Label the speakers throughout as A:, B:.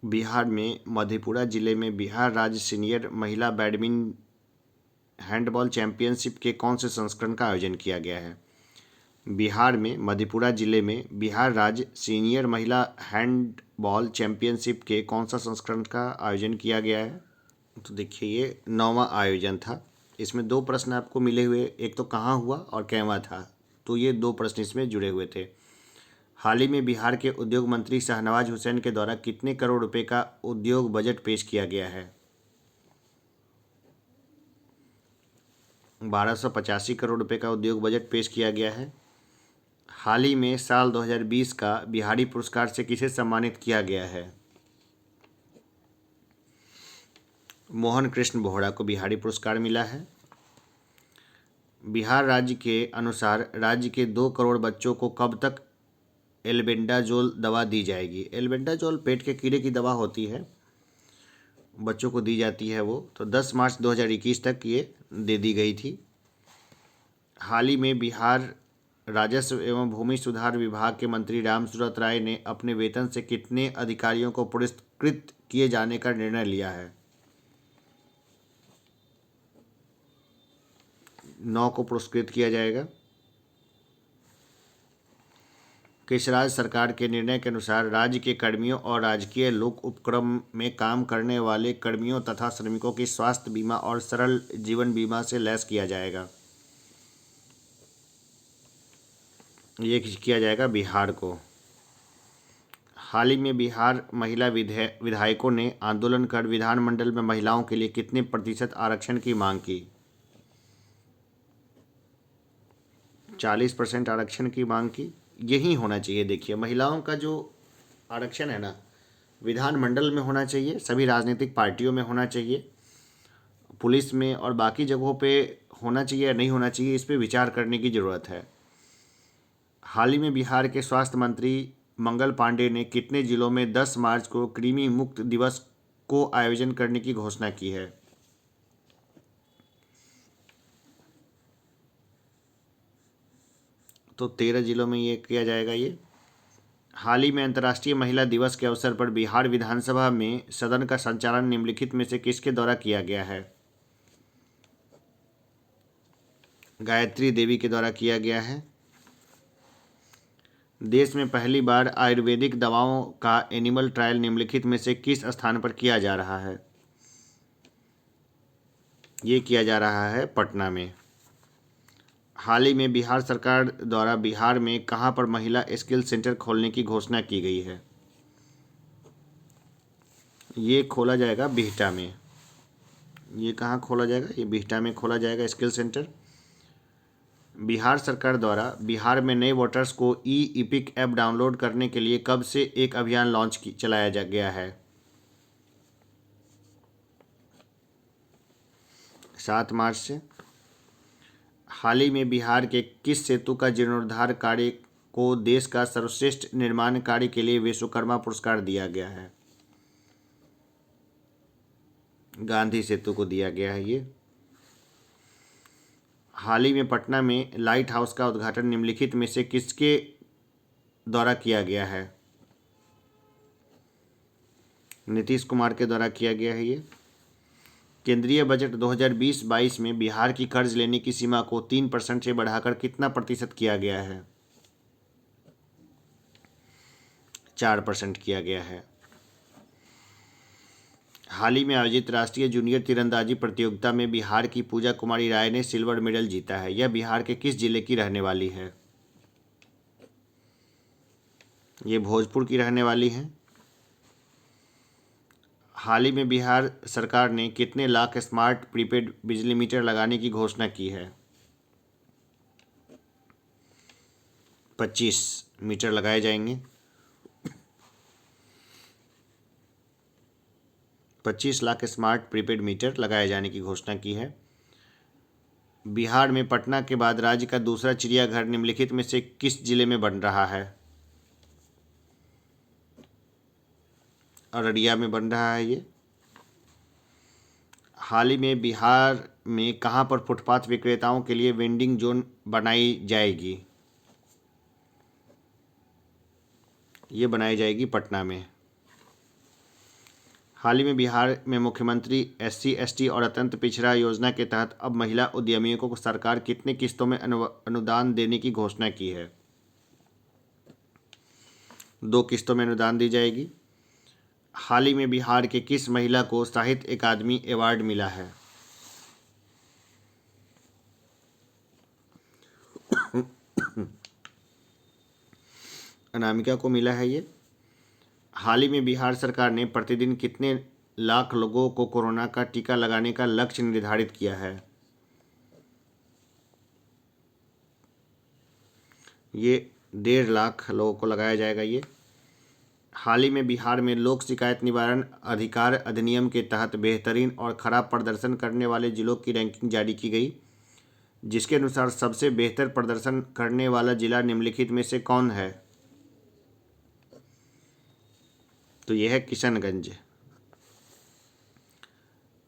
A: बिहार में मधेपुरा जिले में बिहार राज्य सीनियर महिला बैडमिंटन हैंडबॉल चैंपियनशिप के कौन से संस्करण का आयोजन किया गया है? बिहार में मधेपुरा जिले में बिहार राज्य सीनियर महिला हैंडबॉल चैंपियनशिप के कौन सा संस्करण का आयोजन किया गया है? तो देखिए, ये 9वां आयोजन था। इसमें 2 प्रश्न आपको मिले हुए, एक तो कहाँ हुआ और कैवा था, तो ये 2 प्रश्न इसमें जुड़े हुए थे। हाल ही में बिहार के उद्योग मंत्री शाहनवाज हुसैन के द्वारा कितने करोड़ रुपए का उद्योग बजट पेश किया गया है? 1285 करोड़ रुपए का उद्योग बजट पेश किया गया है। हाल ही में साल 2020 का बिहारी पुरस्कार से किसे सम्मानित किया गया है? मोहन कृष्ण बोहरा को बिहारी पुरस्कार मिला है। बिहार राज्य के अनुसार राज्य के 2 करोड़ बच्चों को कब तक एल्बेंडाजोल दवा दी जाएगी? एल्बेंडाजोल पेट के कीड़े की दवा होती है, बच्चों को दी जाती है वो, तो 10 मार्च 2021 तक ये दे दी गई थी। हाल ही में बिहार राजस्व एवं भूमि सुधार विभाग के मंत्री रामसूरत राय ने अपने वेतन से कितने अधिकारियों को पुरस्कृत किए जाने का निर्णय लिया है? 9 को पुरस्कृत किया जाएगा। किस राज्य सरकार के निर्णय के अनुसार राज्य के कर्मियों और राजकीय लोक उपक्रम में काम करने वाले कर्मियों तथा श्रमिकों की स्वास्थ्य बीमा और सरल जीवन बीमा से लैस किया जाएगा? ये किया जाएगा बिहार को। हाल ही में बिहार महिला विधायकों ने आंदोलन कर विधानमंडल में महिलाओं के लिए कितने प्रतिशत आरक्षण की मांग की? 40% आरक्षण की मांग की। यही होना चाहिए। देखिए, महिलाओं का जो आरक्षण है ना, विधानमंडल में होना चाहिए, सभी राजनीतिक पार्टियों में होना चाहिए, पुलिस में और बाकी जगहों पे होना चाहिए या नहीं होना चाहिए, इस पे विचार करने की ज़रूरत है। हाल ही में बिहार के स्वास्थ्य मंत्री मंगल पांडे ने कितने जिलों में 10 मार्च को कृमि मुक्त दिवस को आयोजन करने की घोषणा की है? तो 13 जिलों में ये किया जाएगा। ये हाल ही में अंतर्राष्ट्रीय महिला दिवस के अवसर पर बिहार विधानसभा में सदन का संचालन निम्नलिखित में से किसके द्वारा किया गया है? गायत्री देवी के द्वारा किया गया है। देश में पहली बार आयुर्वेदिक दवाओं का एनिमल ट्रायल निम्नलिखित में से किस स्थान पर किया जा रहा है? ये किया जा रहा है पटना में। हाल ही में बिहार सरकार द्वारा बिहार में कहाँ पर महिला स्किल सेंटर खोलने की घोषणा की गई है? ये खोला जाएगा बिहटा में। ये कहाँ खोला जाएगा? ये बिहटा में खोला जाएगा स्किल सेंटर। बिहार सरकार द्वारा बिहार में नए वोटर्स को ई इपिक ऐप डाउनलोड करने के लिए कब से एक अभियान चलाया जा गया है? 7 मार्च से। हाल ही में बिहार के किस सेतु का जीर्णोद्धार कार्य को देश का सर्वश्रेष्ठ निर्माण कार्य के लिए विश्वकर्मा पुरस्कार दिया गया है? गांधी सेतु को दिया गया है ये। हाल ही में पटना में लाइट हाउस का उद्घाटन निम्नलिखित में से किसके द्वारा किया गया है? नीतीश कुमार के द्वारा किया गया है ये। केंद्रीय बजट 2020-22 में बिहार की कर्ज लेने की सीमा को 3% से बढ़ाकर कितना प्रतिशत किया गया है? 4% किया गया है। हाल ही में आयोजित राष्ट्रीय जूनियर तीरंदाजी प्रतियोगिता में बिहार की पूजा कुमारी राय ने सिल्वर मेडल जीता है। यह बिहार के किस जिले की रहने वाली है? ये भोजपुर की रहने वाली हैं। हाल ही में बिहार सरकार ने कितने लाख स्मार्ट प्रीपेड बिजली मीटर लगाने की घोषणा की है? 25 मीटर लगाए जाएंगे। 25 लाख स्मार्ट प्रीपेड मीटर लगाए जाने की घोषणा की है। बिहार में पटना के बाद राज्य का दूसरा चिड़ियाघर निम्नलिखित में से किस जिले में बन रहा है? अररिया में बन रहा है ये। हाल ही में बिहार में कहाँ पर फुटपाथ विक्रेताओं के लिए वेंडिंग जोन बनाई जाएगी? ये बनाई जाएगी पटना में। हाल ही में बिहार में मुख्यमंत्री SC ST और अत्यंत पिछड़ा योजना के तहत अब महिला उद्यमियों को सरकार कितने किस्तों में अनुदान देने की घोषणा की है? 2 किस्तों में अनुदान दी जाएगी। हाल ही में बिहार के किस महिला को साहित्य अकादमी अवार्ड मिला है? अनामिका को मिला है ये। हाल ही में बिहार सरकार ने प्रतिदिन कितने लाख लोगों को कोरोना का टीका लगाने का लक्ष्य निर्धारित किया है? ये 1.5 लाख लोगों को लगाया जाएगा ये। हाल ही में बिहार में लोक शिकायत निवारण अधिकार अधिनियम के तहत बेहतरीन और खराब प्रदर्शन करने वाले जिलों की रैंकिंग जारी की गई, जिसके अनुसार सबसे बेहतर प्रदर्शन करने वाला जिला निम्नलिखित में से कौन है? तो यह है किशनगंज।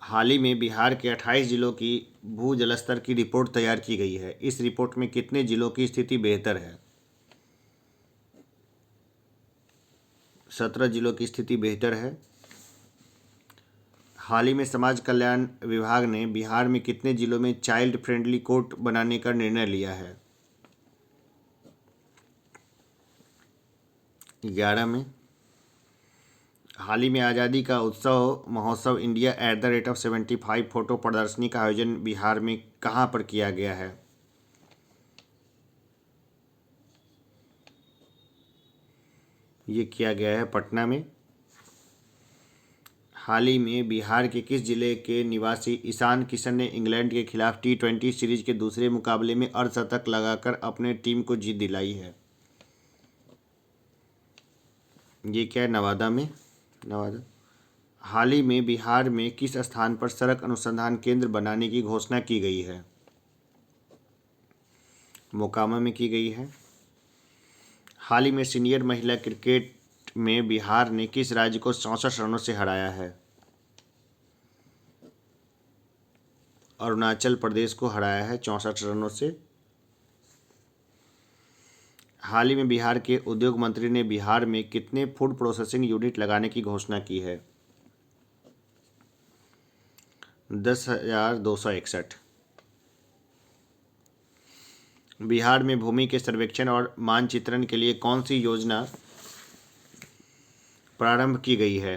A: हाल ही में बिहार के 28 जिलों की भू जल स्तर की रिपोर्ट तैयार की गई है। इस रिपोर्ट में कितने जिलों की स्थिति बेहतर है? 17 जिलों की स्थिति बेहतर है। हाल ही में समाज कल्याण विभाग ने बिहार में कितने जिलों में चाइल्ड फ्रेंडली कोर्ट बनाने का निर्णय लिया है? 11 में। हाल ही में आज़ादी का उत्सव महोत्सव इंडिया @75 फोटो प्रदर्शनी का आयोजन बिहार में कहाँ पर किया गया है? ये किया गया है पटना में। हाल ही में बिहार के किस जिले के निवासी ईशान किशन ने इंग्लैंड के खिलाफ T20 सीरीज के दूसरे मुकाबले में अर्धशतक लगाकर अपने टीम को जीत दिलाई है? ये क्या है? नवादा में। नवादा। हाल ही में बिहार में किस स्थान पर सड़क अनुसंधान केंद्र बनाने की घोषणा की गई है? मोकामा में की गई है। हाल ही में सीनियर महिला क्रिकेट में बिहार ने किस राज्य को 64 रनों से हराया है? अरुणाचल प्रदेश को हराया है 64 रनों से। हाल ही में बिहार के उद्योग मंत्री ने बिहार में कितने फूड प्रोसेसिंग यूनिट लगाने की घोषणा की है? 10,261। बिहार में भूमि के सर्वेक्षण और मानचित्रण के लिए कौन सी योजना प्रारंभ की गई है?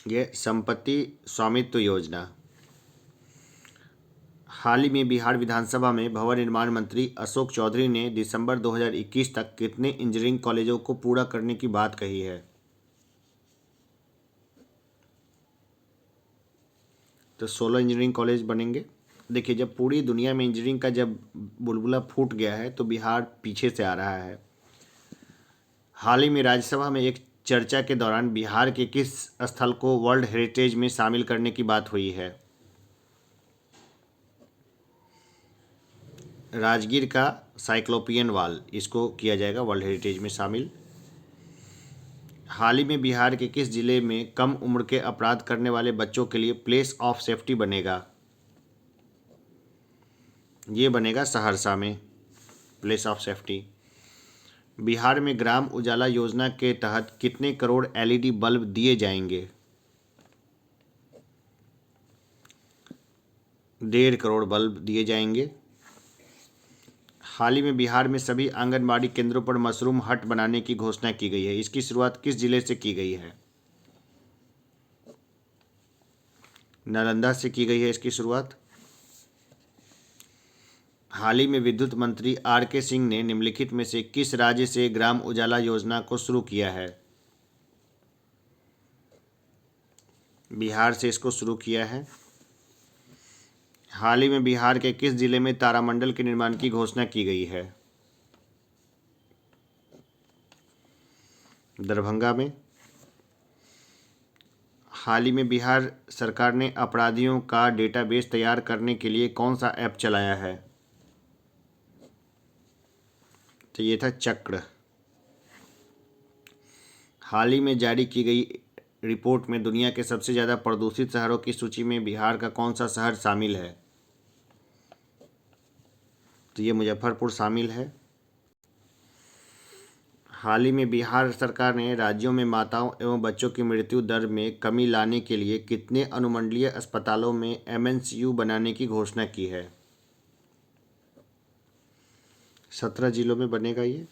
A: यह संपत्ति स्वामित्व योजना। हाल ही में बिहार विधानसभा में भवन निर्माण मंत्री अशोक चौधरी ने दिसंबर 2021 तक कितने इंजीनियरिंग कॉलेजों को पूरा करने की बात कही है? तो 16 इंजीनियरिंग कॉलेज बनेंगे। देखिए, जब पूरी दुनिया में इंजीनियरिंग का जब बुलबुला फूट गया है तो बिहार पीछे से आ रहा है। हाल ही में राज्यसभा में एक चर्चा के दौरान बिहार के किस स्थल को वर्ल्ड हेरिटेज में शामिल करने की बात हुई है? राजगीर का साइक्लोपियन वॉल, इसको किया जाएगा वर्ल्ड हेरिटेज में शामिल। हाल ही में बिहार के किस जिले में कम उम्र के अपराध करने वाले बच्चों के लिए प्लेस ऑफ सेफ्टी बनेगा? ये बनेगा सहरसा में प्लेस ऑफ सेफ्टी। बिहार में ग्राम उजाला योजना के तहत कितने करोड़ LED बल्ब दिए जाएंगे? 1.5 करोड़ बल्ब दिए जाएंगे। हाल ही में बिहार में सभी आंगनबाड़ी केंद्रों पर मशरूम हट बनाने की घोषणा की गई है। इसकी शुरुआत किस जिले से की गई है? नालंदा से की गई है इसकी शुरुआत। हाल ही में विद्युत मंत्री RK सिंह ने निम्नलिखित में से किस राज्य से ग्राम उजाला योजना को शुरू किया है? बिहार से इसको शुरू किया है। हाल ही में बिहार के किस जिले में तारामंडल के निर्माण की घोषणा की गई है? दरभंगा में। हाल ही में बिहार सरकार ने अपराधियों का डेटाबेस तैयार करने के लिए कौन सा ऐप चलाया है? तो ये था चक्र। हाल ही में जारी की गई रिपोर्ट में दुनिया के सबसे ज़्यादा प्रदूषित शहरों की सूची में बिहार का कौन सा शहर शामिल है? तो ये मुजफ्फरपुर शामिल है। हाल ही में बिहार सरकार ने राज्यों में माताओं एवं बच्चों की मृत्यु दर में कमी लाने के लिए कितने अनुमंडलीय अस्पतालों में एमएनसीयू बनाने की घोषणा की है? 17 जिलों में बनेगा ये।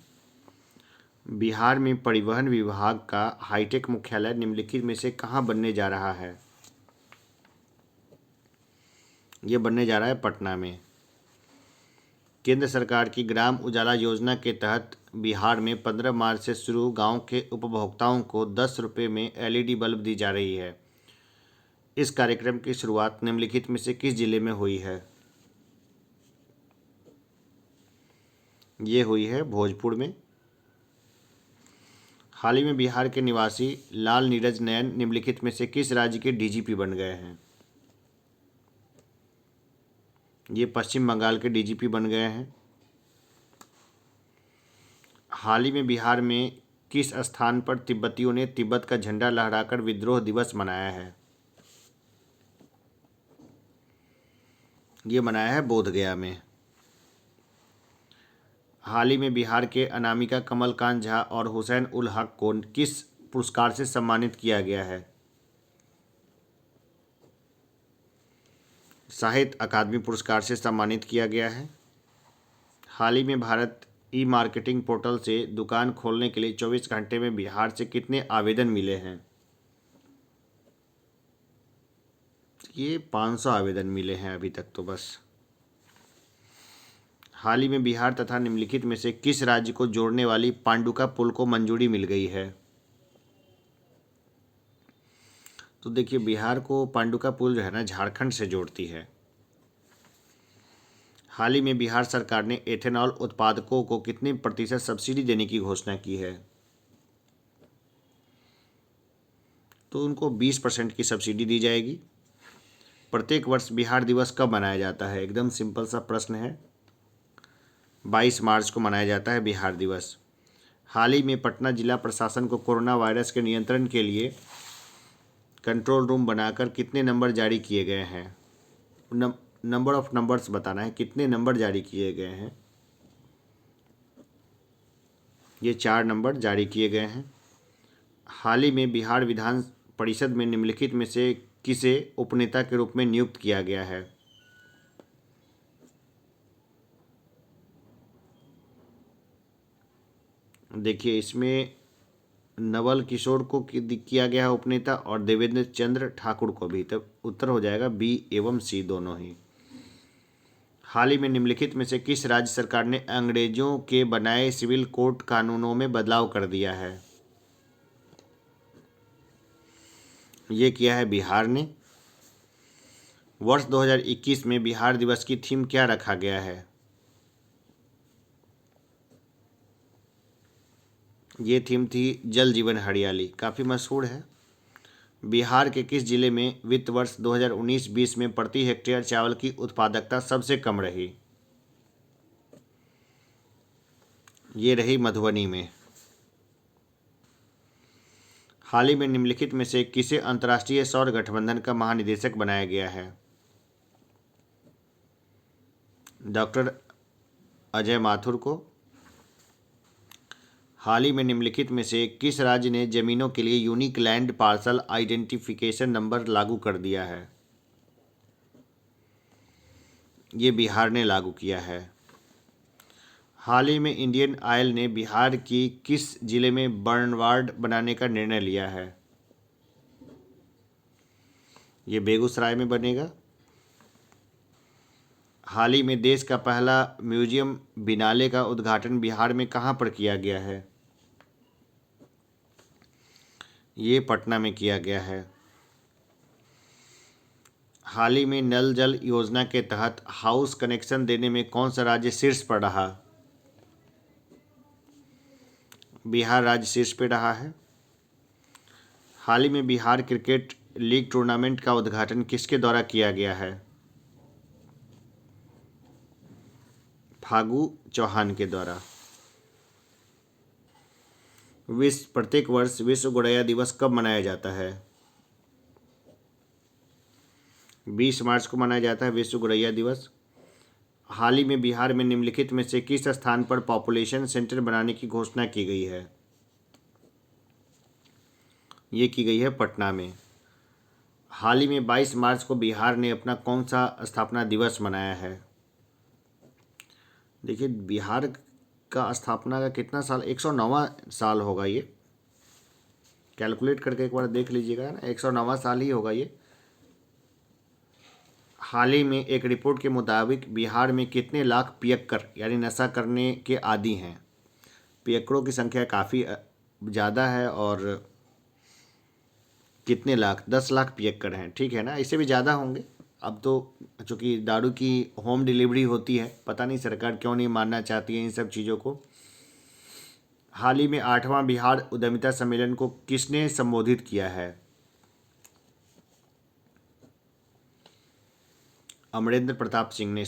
A: बिहार में परिवहन विभाग का हाईटेक मुख्यालय निम्नलिखित में से कहाँ बनने जा रहा है? ये बनने जा रहा है पटना में। केंद्र सरकार की ग्राम उजाला योजना के तहत बिहार में 15 मार्च से शुरू गांव के उपभोक्ताओं को 10 रुपये में एलईडी बल्ब दी जा रही है। इस कार्यक्रम की शुरुआत निम्नलिखित में से किस जिले में हुई है? ये हुई है भोजपुर में। हाल ही में बिहार के निवासी लाल नीरज नयन निम्नलिखित में से किस राज्य के डीजीपी बन गए हैं? ये पश्चिम बंगाल के डीजीपी बन गए हैं। हाल ही में बिहार में किस स्थान पर तिब्बतियों ने तिब्बत का झंडा लहराकर विद्रोह दिवस मनाया है? ये मनाया है बोधगया में। हाल ही में बिहार के अनामिका कमलकांत झा और हुसैन उल हक को किस पुरस्कार से सम्मानित किया गया है? साहित्य अकादमी पुरस्कार से सम्मानित किया गया है। हाल ही में भारत ई मार्केटिंग पोर्टल से दुकान खोलने के लिए 24 घंटे में बिहार से कितने आवेदन मिले हैं? ये 500 आवेदन मिले हैं अभी तक तो बस। हाल ही में बिहार तथा निम्नलिखित में से किस राज्य को जोड़ने वाली पांडुका पुल को मंजूरी मिल गई है? तो देखिए, बिहार को पांडुका पुल जो है ना झारखंड से जोड़ती है। हाल ही में बिहार सरकार ने एथेनॉल उत्पादकों को कितने प्रतिशत सब्सिडी देने की घोषणा की है? तो उनको 20% की सब्सिडी दी जाएगी। प्रत्येक वर्ष बिहार दिवस कब मनाया जाता है? एकदम सिंपल सा प्रश्न है। 22 मार्च को मनाया जाता है बिहार दिवस। हाल ही में पटना जिला प्रशासन को कोरोना वायरस के नियंत्रण के लिए कंट्रोल रूम बनाकर कितने नंबर जारी किए गए हैं? नंबर ऑफ नंबर्स बताना है, कितने नंबर जारी किए गए हैं? ये 4 नंबर जारी किए गए हैं। हाल ही में बिहार विधान परिषद में निम्नलिखित में से किसे उपनेता के रूप में नियुक्त किया गया है? देखिए, इसमें नवल किशोर को किया गया है उपनेता और देवेंद्र चंद्र ठाकुर को भी। तब उत्तर हो जाएगा बी एवं सी दोनों ही। हाल ही में निम्नलिखित में से किस राज्य सरकार ने अंग्रेजों के बनाए सिविल कोड कानूनों में बदलाव कर दिया है? ये किया है बिहार ने। वर्ष 2021 में बिहार दिवस की थीम क्या रखा गया है? ये थीम थी जल जीवन हरियाली, काफ़ी मशहूर है। बिहार के किस जिले में वित्त वर्ष 2019-20 में प्रति हेक्टेयर चावल की उत्पादकता सबसे कम रही? ये रही मधुबनी में। हाल ही में निम्नलिखित में से किसे अंतर्राष्ट्रीय सौर गठबंधन का महानिदेशक बनाया गया है? डॉक्टर अजय माथुर को। हाल ही में निम्नलिखित में से किस राज्य ने जमीनों के लिए unique land parcel identification number लागू कर दिया है? ये बिहार ने लागू किया है। हाल ही में इंडियन ऑयल ने बिहार की किस जिले में बर्नवार्ड बनाने का निर्णय लिया है? ये बेगूसराय में बनेगा। हाल ही में देश का पहला म्यूजियम बिनाले का उद्घाटन बिहार में कहाँ पर किया गया है? ये पटना में किया गया है। हाल ही में नल जल योजना के तहत हाउस कनेक्शन देने में कौन सा राज्य शीर्ष पर रहा? बिहार राज्य शीर्ष पे रहा है। हाल ही में बिहार क्रिकेट लीग टूर्नामेंट का उद्घाटन किसके द्वारा किया गया है? फागू चौहान के द्वारा। प्रत्येक वर्ष विश्व गुड़ैया दिवस कब मनाया जाता है? 20 मार्च को मनाया जाता है विश्व गुड़ैया दिवस। हाल ही में बिहार में निम्नलिखित में से किस स्थान पर पॉपुलेशन सेंटर बनाने की घोषणा की गई है? ये की गई है पटना में। हाल ही में 22 मार्च को बिहार ने अपना कौन सा स्थापना दिवस मनाया है? देखिए, बिहार का स्थापना का कितना साल, 109वां साल होगा ये। कैलकुलेट करके एक बार देख लीजिएगा ना, 109वां साल ही होगा ये। हाल ही में एक रिपोर्ट के मुताबिक बिहार में कितने लाख पियक्कर यानी नशा करने के आदी हैं? पियक्करों की संख्या काफ़ी ज़्यादा है। और कितने लाख? 10 लाख पियक्कर हैं, ठीक है ना। इससे भी ज़्यादा होंगे अब तो, चूँकि दारू की होम डिलीवरी होती है। पता नहीं सरकार क्यों नहीं मानना चाहती है इन सब चीज़ों को। हाल ही में 8वां बिहार उद्यमिता सम्मेलन को किसने संबोधित किया है? अमरेंद्र प्रताप सिंह ने